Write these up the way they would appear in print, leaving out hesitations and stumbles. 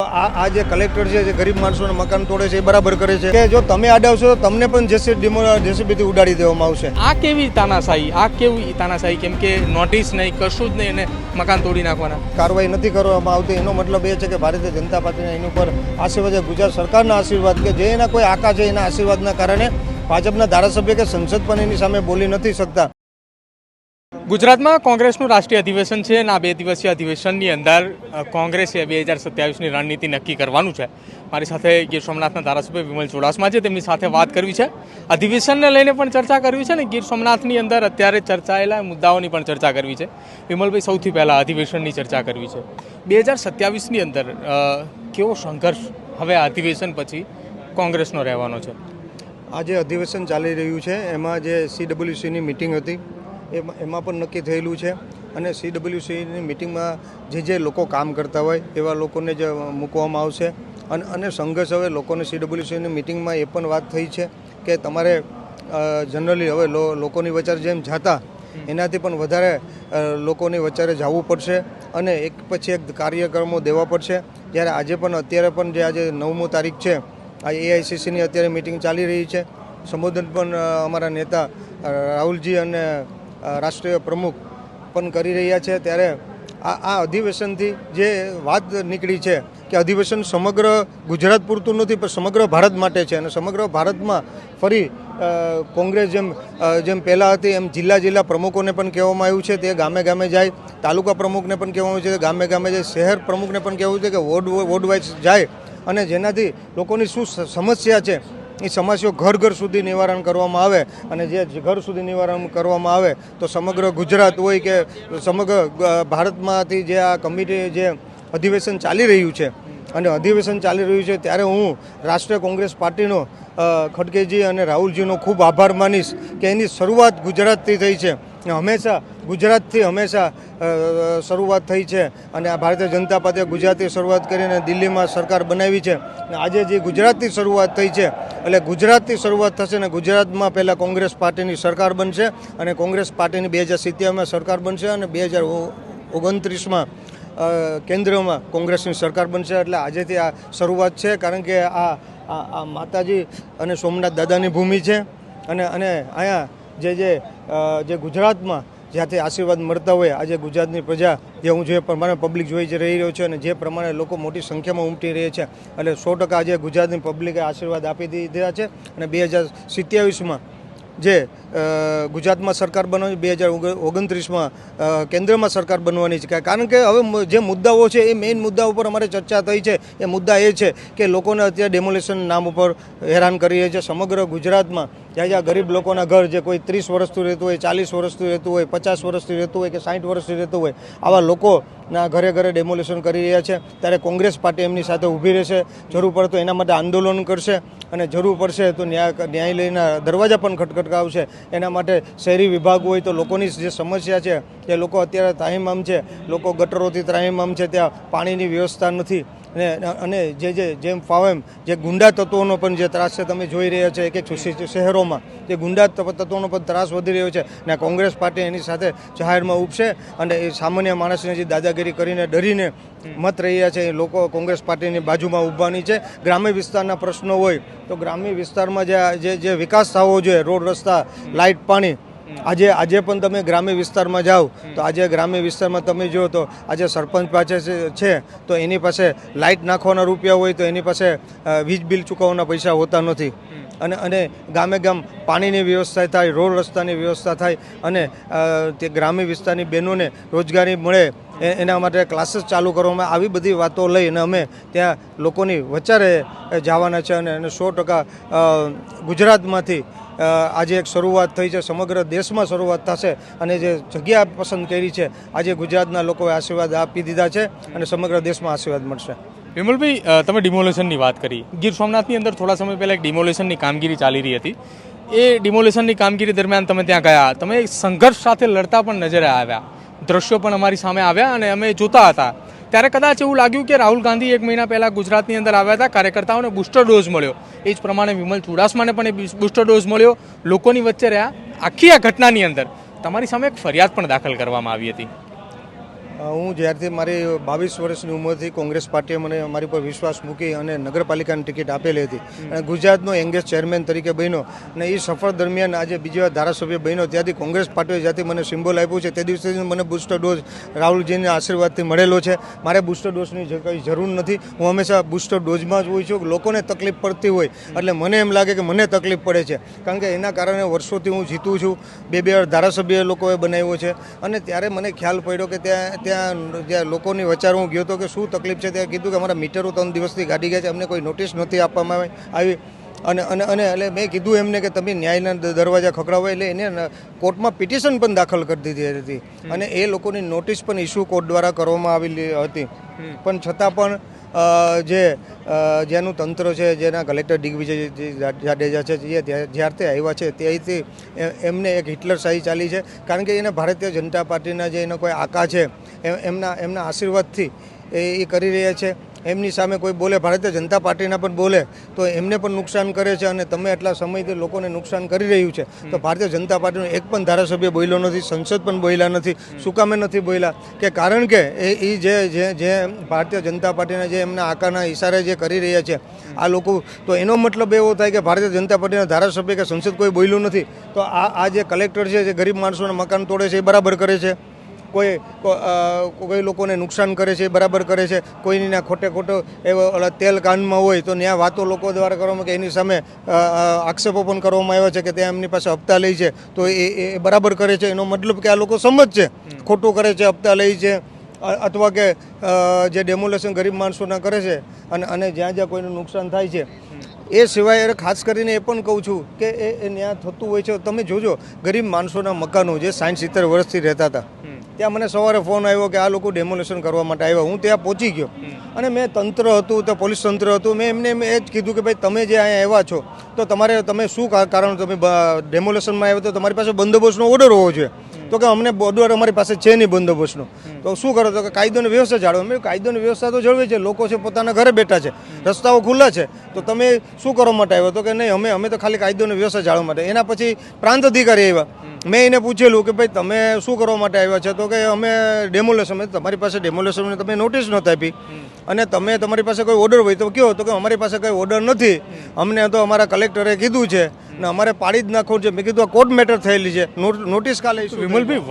આ જે કલેક્ટર છે જે ગરીબ માણસોને મકાન તોડે છે એ બરાબર કરે છે કે જો તમે આડાવશો તો તમને પણ જેસીબીથી ઉડાડી દેવામાં આવશે? આ કેવી તાનાશાહી કેમ કે નોટિસ નહીં, કશું જ નહીં, અને મકાન તોડી નાખવાના. કાર્યવાહી નથી કરવામાં આવતી. એનો મતલબ એ છે કે ભારતીય જનતા પાર્ટીના એની ઉપર આશીર્વાદ છે, ગુજરાત સરકારના આશીર્વાદ કે જે એના કોઈ આકા છે એના આશીર્વાદના કારણે ભાજપના ધારાસભ્ય કે સંસદ પણ એની સામે બોલી નથી શકતા. ગુજરાતમાં કોંગ્રેસનું રાષ્ટ્રીય અધિવેશન છે અને આ 2 દિવસીય અધિવેશનની અંદર કોંગ્રેસે 2027ની રણનીતિ નક્કી કરવાનું છે. મારી સાથે ગીર સોમનાથના ધારાસભ્ય વિમલ ચુડાસમા છે, તેમની સાથે વાત કરવી છે. અધિવેશનને લઈને પણ ચર્ચા કરવી છે ને ગીર સોમનાથની અંદર અત્યારે ચર્ચાયેલા મુદ્દાઓની પણ ચર્ચા કરવી છે. વિમલભાઈ, સૌથી પહેલાં અધિવેશનની ચર્ચા કરવી છે. 2027ની અંદર કેવો સંઘર્ષ હવે આ અધિવેશન પછી કોંગ્રેસનો રહેવાનો છે? આ જે અધિવેશન ચાલી રહ્યું છે એમાં જે CWCની મિટિંગ હતી એમાં પણ નક્કી થયેલું છે અને CWCની મિટિંગમાં જે લોકો કામ કરતા હોય એવા લોકોને જ મૂકવામાં આવશે. અને સંઘર્ષ હવે લોકોને CWCની મિટિંગમાં એ પણ વાત થઈ છે કે તમારે જનરલી હવે લોકોની વચારે જેમ જાતા એનાથી પણ વધારે લોકોની વચારે જવું પડશે અને એક પછી એક કાર્યક્રમો દેવા પડશે. જ્યારે અત્યારે પણ જે આજે 9મી તારીખ છે આ AICCની અત્યારે મિટિંગ ચાલી રહી છે. સંબોધન પણ અમારા નેતા રાહુલજી અને રાષ્ટ્રીય પ્રમુખ પણ કરી રહ્યા છે. ત્યારે આ અધિવેશનથી જે વાત નીકળી છે કે અધિવેશન સમગ્ર ગુજરાત પૂરતું નથી પણ સમગ્ર ભારત માટે છે અને સમગ્ર ભારતમાં ફરી કોંગ્રેસ જેમ પહેલાં હતી એમ જિલ્લા પ્રમુખોને પણ કહેવામાં આવ્યું છે તે ગામે જાય, તાલુકા પ્રમુખને પણ કહેવામાં આવ્યું છે ગામે જાય, શહેર પ્રમુખને પણ કહેવું છે કે વોર્ડ વાઇઝ જાય અને જેનાથી લોકોની શું સમસ્યા છે એ સમસ્યાઓ ઘર સુધી નિવારણ કરવામાં આવે અને જે ઘર સુધી નિવારણ કરવામાં આવે તો સમગ્ર ગુજરાત હોય કે સમગ્ર ભારતમાંથી જે આ કમિટી જે અધિવેશન ચાલી રહ્યું છે અને અધિવેશન ચાલી રહ્યું છે ત્યારે હું રાષ્ટ્રીય કોંગ્રેસ પાર્ટીનો ખડગેજી અને રાહુલજીનો ખૂબ આભાર માનીશ કે એની શરૂઆત ગુજરાતથી થઈ છે. ગુજરાતથી શરૂઆત થઈ છે અને આ ભારતીય જનતા પાર્ટીએ ગુજરાતથી શરૂઆત કરીને દિલ્હીમાં સરકાર બનાવી છે. આજે જે ગુજરાતથી શરૂઆત થઈ છે એટલે ગુજરાતથી શરૂઆત થશે ને ગુજરાતમાં પહેલાં કોંગ્રેસ પાર્ટીની સરકાર બનશે અને કોંગ્રેસ પાર્ટીની 2027માં સરકાર બનશે અને 2029માં કેન્દ્રમાં કોંગ્રેસની સરકાર બનશે. એટલે આજેથી આ શરૂઆત છે કારણ કે આ માતાજી અને સોમનાથ દાદાની ભૂમિ છે અને અહીંયા જે ગુજરાતમાં જ્યાંથી આશીર્વાદ મળતા હોય આજે ગુજરાતની પ્રજા જે પ્રમાણે પબ્લિક જોઈ રહી રહ્યો છે અને જે પ્રમાણે લોકો મોટી સંખ્યામાં ઉમટી રહ્યા છે એટલે 100% આજે ગુજરાતની પબ્લિકે આશીર્વાદ આપી દીધા છે અને 2027માં જે ગુજરાતમાં સરકાર બનવાની 2029માં કેન્દ્રમાં સરકાર બનવાની છે. કારણ કે હવે જે મુદ્દાઓ છે એ મેઇન મુદ્દાઓ ઉપર અમારે ચર્ચા થઈ છે. એ મુદ્દા એ છે કે લોકોને અત્યારે ડેમોલેશન નામ ઉપર હેરાન કરી રહ્યા છે. સમગ્ર ગુજરાતમાં જ્યાં ગરીબ લોકોના ઘર જે કોઈ 30 વર્ષથી રહેતું હોય, 40 વર્ષથી રહેતું હોય, 50 વર્ષથી રહેતું હોય કે 60 વર્ષથી રહેતું હોય આવા લોકોના ઘરે ડેમોલેશન કરી રહ્યા છે. ત્યારે કોંગ્રેસ પાર્ટી એમની સાથે ઊભી રહેશે. જરૂર પડે તો એના માટે આંદોલન કરશે અને જરૂર પડશે તો ન્યાયાલયના દરવાજા પણ ખટખટાવશે. એના માટે શહેરી વિભાગ હોય તો લોકોની જે સમસ્યા છે કે લોકો અત્યારે ત્રાહિમામ છે, લોકો ગટરોથી ત્રાહિમામ છે, ત્યાં પાણીની વ્યવસ્થા નથી અને જેમ ફાવે એમ જે ગુંડા તત્વોનો પણ જે ત્રાસ છે તમે જોઈ રહ્યા છો. એક શહેરોમાં જે ગુંડા તત્વોનો પણ ત્રાસ વધી રહ્યો છે અને કોંગ્રેસ પાર્ટી એની સાથે જાહેરમાં ઉપશે અને એ સામાન્ય માણસને જે દાદાગીરી કરીને ડરીને મત રહ્યા છે એ લોકો કોંગ્રેસ પાર્ટીની બાજુમાં ઊભવાની છે. ગ્રામ્ય વિસ્તારના પ્રશ્નો હોય તો ગ્રામ્ય વિસ્તારમાં જે વિકાસ થવો જોઈએ, રોડ રસ્તા, લાઇટ, પાણી, આજે પણ તમે ગ્રામ્ય વિસ્તારમાં જાઓ તો આજે ગ્રામ્ય વિસ્તારમાં તમે જુઓ તો આજે સરપંચ પાસે છે તો એની પાસે લાઇટ નાખવાના રૂપિયા હોય તો એની પાસે વીજ બિલ ચૂકવવાના પૈસા હોતા નથી અને ગામ પાણીની વ્યવસ્થા થાય, રોડ રસ્તાની વ્યવસ્થા થાય અને તે ગ્રામ્ય વિસ્તારની બહેનોને રોજગારી મળે એના માટે ક્લાસીસ ચાલુ કરવામાં આવી બધી વાતો લઈ અને અમે ત્યાં લોકોની વચારે જવાના છે અને 100% ગુજરાતમાંથી આજે એક શરૂઆત થઈ છે. સમગ્ર દેશમાં શરૂઆત થશે અને જે જગ્યા પસંદ કરી છે આજે ગુજરાતના લોકોએ આશીર્વાદ આપી દીધા છે અને સમગ્ર દેશમાં આશીર્વાદ મળશે. વિમલભાઈ, તમે ડિમોલેશનની વાત કરી. ગીર સોમનાથની અંદર થોડા સમય પહેલાં એક ડિમોલેશનની કામગીરી ચાલી રહી હતી. એ ડિમોલેશનની કામગીરી દરમિયાન તમે ત્યાં ગયા, તમે સંઘર્ષ સાથે લડતા પણ નજરે આવ્યા, દ્રશ્યો પણ અમારી સામે આવ્યા અને અમે જોતા હતા. ત્યારે કદાચ એવું લાગ્યું કે રાહુલ ગાંધી 1 મહિના પહેલાં ગુજરાતની અંદર આવ્યા હતા, કાર્યકર્તાઓને બૂસ્ટર ડોઝ મળ્યો. એ જ પ્રમાણે વિમલ ચુડાસમાને પણ એ બૂસ્ટર ડોઝ મળ્યો, લોકોની વચ્ચે રહ્યા. આખી આ ઘટનાની અંદર તમારી સામે એક ફરિયાદ પણ દાખલ કરવામાં આવી હતી. હું જ્યારથી મારી 22 વર્ષની ઉંમરથી કોંગ્રેસ પાર્ટીએ મને મારી પર વિશ્વાસ મૂકી અને નગરપાલિકાની ટિકિટ આપેલી હતી અને ગુજરાતનો યંગેસ્ટ ચેરમેન તરીકે બન્યો અને એ સફર દરમિયાન આજે બીજી વાર ધારાસભ્ય બન્યો ત્યાંથી કોંગ્રેસ પાર્ટીએ જ્યાંથી મને સિમ્બોલ આપ્યું છે તે દિવસથી મને બૂસ્ટર ડોઝ રાહુલજીના આશીર્વાદથી મળેલો છે. મારે બૂસ્ટર ડોઝની કંઈ જરૂર નથી. હું હંમેશા બૂસ્ટર ડોઝમાં જ હોઉં છું. લોકોને તકલીફ પડતી હોય એટલે મને એમ લાગે કે મને તકલીફ પડે છે કારણ કે એના કારણે વર્ષોથી હું જીતું છું. બે વાર ધારાસભ્ય લોકોએ બનાવ્યો છે અને ત્યારે મને ખ્યાલ પડ્યો કે ત્યાં લોકોની વચાર હું ગયો હતો કે શું તકલીફ છે. ત્યાં કીધું કે અમારા મીટરો 3 દિવસથી ગાડી ગયા છે, અમને કોઈ નોટિસ નથી આપવામાં આવી અને એટલે મેં કીધું એમને કે તમે ન્યાયના દરવાજા ખખડાવો એટલે એને કોર્ટમાં પિટિશન પણ દાખલ કરી દીધી હતી અને એ લોકોની નોટિસ પણ ઇસ્યુ કોર્ટ દ્વારા કરવામાં આવેલી હતી. પણ છતાં પણ જેનું તંત્ર છે, જેના કલેક્ટર દિગ્વિજય જાડેજા છે, જે જ્યારથી આવ્યા છે ત્યાંથી એમને એક હિટલરશાહી ચાલી છે કારણ કે એને ભારતીય જનતા પાર્ટીના જે એના કોઈ આકા છે એમના આશીર્વાદથી એ કરી રહ્યા છે. એમની સામે કોઈ બોલે, ભારતીય જનતા પાર્ટીના પણ બોલે તો એમને પણ નુકસાન કરે છે અને તમે એટલા સમયથી લોકોને નુકસાન કરી રહ્યું છે તો ભારતીય જનતા પાર્ટીનો એક પણ ધારાસભ્ય બોલ્યો નથી, સંસદ પણ બોલ્યા નથી. શું કામે નથી બોલ્યા કે કારણ કે એ જે ભારતીય જનતા પાર્ટીના જે એમના આકાના ઇશારે જે કરી રહ્યા છે આ લોકો, તો એનો મતલબ એવો થાય કે ભારતીય જનતા પાર્ટીના ધારાસભ્ય કે સંસદ કોઈ બોલ્યું નથી તો આ જે કલેક્ટર છે જે ગરીબ માણસોના મકાન તોડે છે એ બરાબર કરે છે, કોઈ લોકોને નુકસાન કરે છે એ બરાબર કરે છે, કોઈના ખોટો એવો તેલ કાનમાં હોય તો ત્યાં વાતો લોકો દ્વારા કરવામાં કે એની સામે આક્ષેપો પણ કરવામાં આવ્યા છે કે ત્યાં એમની પાસે હપ્તા લે છે તો એ બરાબર કરે છે. એનો મતલબ કે આ લોકો સમજ છે ખોટું કરે છે, હપ્તા લે છે અથવા કે જે ડેમોલેશન ગરીબ માણસોના કરે છે અને જ્યાં કોઈનું નુકસાન થાય છે. એ સિવાય ખાસ કરીને એ પણ કહું છું કે એ ત્યાં થતું હોય છે. તમે જોજો ગરીબ માણસોના મકાનો જે 60-70 વર્ષથી રહેતા હતા ત્યાં મને સવારે ફોન આવ્યો કે આ લોકો ડેમોલેશન કરવા માટે આવ્યા. હું ત્યાં પહોંચી ગયો અને મેં તંત્ર હતું તો પોલીસ તંત્ર હતું, મેં એમને એ જ કીધું કે ભાઈ તમે જે અહીંયા આવ્યા છો તો તમે શું કારણ તમે ડેમોલેશનમાં આવ્યા તો તમારી પાસે બંદોબસ્તનો ઓર્ડર હોવો જોઈએ. તો કે અમને ઓર્ડર અમારી પાસે છે નહીં બંદોબસ્તનો. તો શું કરો તો કે કાયદોની વ્યવસ્થા જાળવો. મેં કાયદોની વ્યવસ્થા તો જળવી છે, લોકો છે પોતાના ઘરે બેઠા છે, રસ્તાઓ ખુલ્લા છે તો તમે શું કરવા માટે આવ્યો તો કે નહીં અમે તો ખાલી કાયદોની વ્યવસ્થા જાળવવા માટે. એના પછી પ્રાંત અધિકારી આવ્યા, મેં એને પૂછેલું કે ભાઈ તમે શું કરવા માટે આવ્યા છે તો કે અમે ડેમોલેશન. તમારી પાસે ડેમોલેશનની તમે નોટિસ નહોતી આપી અને તમારી પાસે કોઈ ઓર્ડર હોય તો કયો તો કે અમારી પાસે કોઈ ઓર્ડર નથી, અમને તો અમારા કલેક્ટરે કીધું છે ને અમારે પાડી જ નાખવું છે. મેં કીધું આ કોર્ટ મેટર થયેલી છે, નોટિસ કાલે. વિમલભાઈ,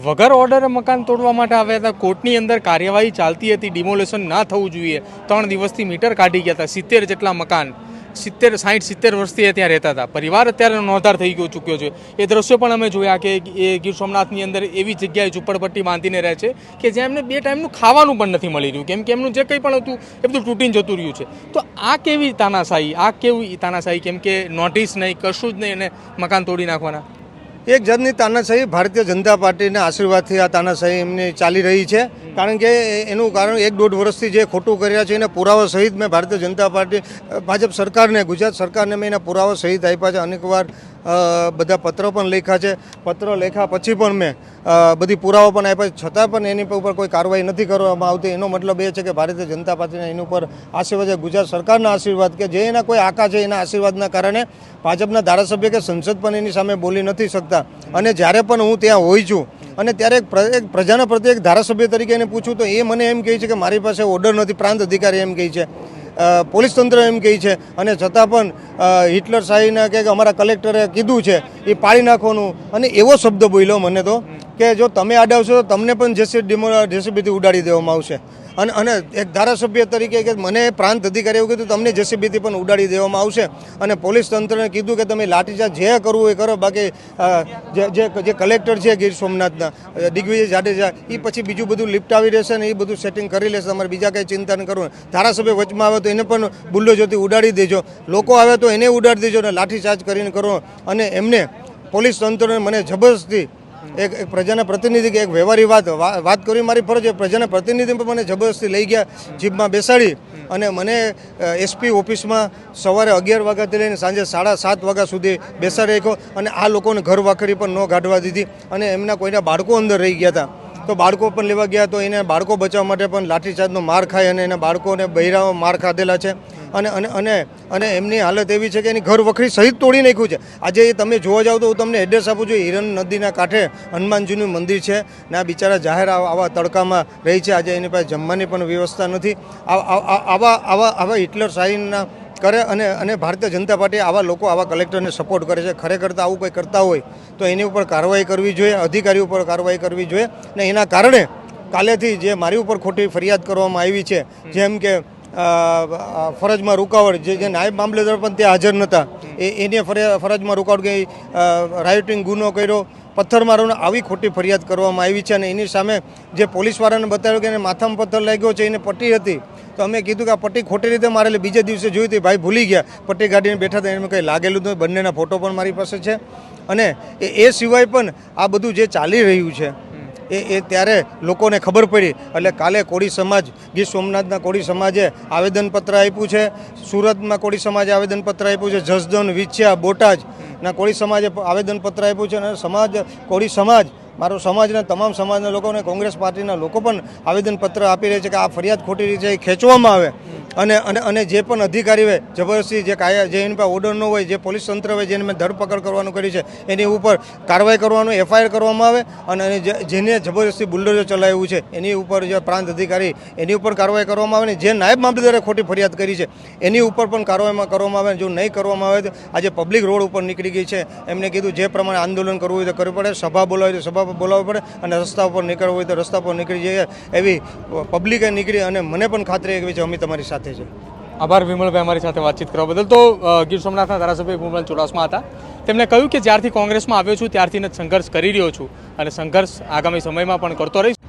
વગર ઓર્ડરે મકાન તોડવા માટે આવ્યા હતા, કોર્ટની અંદર કાર્યવાહી ચાલતી હતી, ડિમોલેશન ના થવું જોઈએ, 3 દિવસથી મીટર કાઢી ગયા હતા, 70 જેટલા મકાન 60-70 વર્ષથી ત્યાં રહેતા હતા. પરિવાર અત્યારે નોંધાર થઈ ચૂક્યો છે. એ દ્રશ્યો પણ અમે જોયા કે એ ગીર સોમનાથની અંદર એવી જગ્યાએ ઝૂંપડપટ્ટી બાંધીને રહે છે કે જ્યાં એમને 2 ટાઈમનું ખાવાનું પણ નથી મળી રહ્યું કેમ કે એમનું જે કંઈ પણ હતું એ બધું તૂટીને જતું રહ્યું છે. તો આ કેવી તાનાશાહી કેમ કે નોટિસ નહીં, કશું જ નહીં અને મકાન તોડી નાખવાના. એક જાતની તાનાશાહી ભારતીય જનતા પાર્ટીના આશીર્વાદથી આ તાનાશાહી એમની ચાલી રહી છે કારણ કે એનું કારણ 1-1.5 વર્ષથી જે ખોટું કર્યા છે એને પુરાવા સહિત મેં ભારતીય જનતા પાર્ટી ભાજપ સરકારને, ગુજરાત સરકારને મેં એના પુરાવા સહિત આપ્યા છે. અનેકવાર બધા પત્રો પણ લખ્યા છે. પત્ર લખ્યા પછી પણ મેં બધી પુરાવા પણ આપ્યા છે, છતાં પણ એની ઉપર કોઈ કાર્યવાહી નથી કરવામાં આવતી. એનો મતલબ એ છે કે ભારતીય જનતા પાર્ટીના એની ઉપર આશીર્વાદ છે, ગુજરાત સરકારના આશીર્વાદ કે જે એના કોઈ આકા છે એના આશીર્વાદના કારણે ભાજપના ધારાસભ્ય કે સંસદ પણ એની સામે બોલી નથી શકતા. અને જ્યારે પણ હું ત્યાં હોઈ છું અને ત્યારે એક પ્રજાના પ્રત્યે એક ધારાસભ્ય તરીકે એને પૂછું તો એ મને એમ કહે છે કે મારી પાસે ઓર્ડર નથી, પ્રાંત અધિકારી એમ કહે છે, પોલીસ તંત્ર એમ કહે છે અને છતાં પણ હિટલરશાહીના કે અમારા કલેક્ટરે કીધું છે એ પાડી નાખવાનું. અને એવો શબ્દ બોલ્યો મને તો કે જો તમે અડાવશો તો તમને પણ જેસીબીથી ઉડાડી દેવામાં આવશે. અને એક ધારાસભ્ય તરીકે કે મને પ્રાંત અધિકારી એવું કીધું તમને જેસીબીથી પણ ઉડાડી દેવામાં આવશે. અને પોલીસ તંત્રને કીધું કે તમે લાઠીચાર્જ જે કરવું એ કરો, બાકી જે કલેક્ટર છે ગીર સોમનાથના દિગ્વિજય જાડેજા એ પછી બીજું બધું લિપટાવી રહેશે ને એ બધું સેટિંગ કરી લેશે, તમારે બીજા કંઈ ચિંતા ન કરવું. ધારાસભ્ય વચમાં આવે તો એને પણ બુલ્ડોઝરથી ઉડાડી દેજો, લોકો આવે તો એને ઉડાડી દેજો અને લાઠીચાર્જ કરીને કરો. અને એમને પોલીસ તંત્રને મને જબરદસ્તી એક પ્રજાના પ્રતિનિધિ કે એક વ્યવહારી વાત કરી મારી ફરજ, પ્રજાના પ્રતિનિધિ પણ મને જબરદસ્તી લઈ ગયા, જીપમાં બેસાડી અને મને એસપી ઓફિસમાં સવારે 11 વાગ્યાથી લઈને સાંજે 7:30 વાગ્યા સુધી બેસાડી રાખ્યો. અને આ લોકોને ઘર વાખરી પણ ન કાઢવા દીધી અને એમના કોઈના બાળકો અંદર રહી ગયા હતા. તો બાળકો પણ લેવા ગયા તો એને બાળકો બચાવવા માટે પણ લાઠીચાર્જનો માર ખાય અને એના બાળકોને બૈરાઓ માર ખાધેલા છે અને અને અને અને એમની હાલત એવી છે કે એની ઘર વખરી સહિત તોડી નાખ્યું છે. આજે એ તમે જોવા જાવ તો હું તમને એડ્રેસ આપું છું. હિરન નદીના કાંઠે હનુમાનજીનું મંદિર છે ને આ બિચારા જાહેર આવા તડકામાં રહી છે. આજે એની પાસે જમવાની પણ વ્યવસ્થા નથી. આવા હિટલર શાહીના કરે અને ભારતીય જનતા પાર્ટી આવા લોકો આવા કલેક્ટરને સપોર્ટ કરે છે. ખરેખર તો આવું કંઈ કરતા હોય તો એની ઉપર કાર્યવાહી કરવી જોઈએ, અધિકારીઓ ઉપર કાર્યવાહી કરવી જોઈએ. ને એના કારણે કાલેથી જે મારી ઉપર ખોટી ફરિયાદ કરવામાં આવી છે, જેમ કે ફરજમાં રૂકાવટ, જે નાયબ મામલેદાર પણ ત્યાં હાજર નહોતા, એને ફરજમાં રૂકાવટ કે રાયોટિંગ ગુનો કર્યો, પથ્થરમારોને આવી ખોટી ફરિયાદ કરવામાં આવી છે. અને એની સામે જે પોલીસવાળાને બતાવ્યું કે એને માથામાં પથ્થર લાગ્યો છે, એને પટ્ટી હતી, તો અમે કીધું કે આ પટ્ટી ખોટી રીતે મારેલી. બીજે દિવસે જોયું હતી, ભાઈ ભૂલી ગયા, પટ્ટી કાઢીને બેઠા હતા, એમાં કંઈ લાગેલું નથી. બંનેના ફોટો પણ મારી પાસે છે. અને એ સિવાય પણ આ બધું જે ચાલી રહ્યું છે એ ત્યારે લોકોને ખબર પડી. એટલે કાલે કોળી સમાજ, ગીર સોમનાથના કોળી સમાજે આવેદનપત્ર આપ્યું છે, સુરતમાં કોળી સમાજે આવેદનપત્ર આપ્યું છે, જસદણ, વિછિયા, બોટાદના કોળી સમાજે આવેદનપત્ર આપ્યું છે. અને કોળી સમાજ, મારો સમાજના તમામ સમાજના લોકોને, કોંગ્રેસ પાર્ટીના લોકો પણ આવેદનપત્ર આપી રહ્યા છે કે આ ફરિયાદ ખોટી રીતે ખેંચવામાં આવે અને જે પણ અધિકારી હોય જબરદસ્તી જે એની પાસે ઓર્ડર ન હોય, જે પોલીસ તંત્ર હોય જેને મેં ધરપકડ કરવાનું કર્યું છે એની ઉપર કાર્યવાહી કરવાનું, એફઆઈઆર કરવામાં આવે. અને જેને જબરદસ્તી બુલડોઝર ચલાવ્યું છે એની ઉપર જે પ્રાંત અધિકારી એની ઉપર કાર્યવાહી કરવામાં આવે. ને જે નાયબ મામલતદારે ખોટી ફરિયાદ કરી છે એની ઉપર પણ કાર્યવાહી કરવામાં આવે. જો નહીં કરવામાં આવે તો આજે પબ્લિક રોડ ઉપર નીકળી ગઈ છે. એમને કીધું જે પ્રમાણે આંદોલન કરવું હોય તો કરવું પડે, સભા બોલાવી તો સભા બોલાવવી પડે, અને રસ્તા ઉપર નીકળવું હોય તો રસ્તા પર નીકળી જઈએ. એવી પબ્લિકે નીકળી અને મને પણ ખાતરી એવી છે અમે તમારી સાથે છે. આભાર વિમલભાઈ અમારી સાથે વાતચીત કરવા બદલ. તો ગીર સોમનાથના ધારાસભ્ય વિમલ ચુડાસમા હતા. તેમણે કહ્યું કે જ્યારથી કોંગ્રેસમાં આવ્યો છું ત્યારથી સંઘર્ષ કરી રહ્યો છું અને સંઘર્ષ આગામી સમયમાં પણ કરતો રહીશ.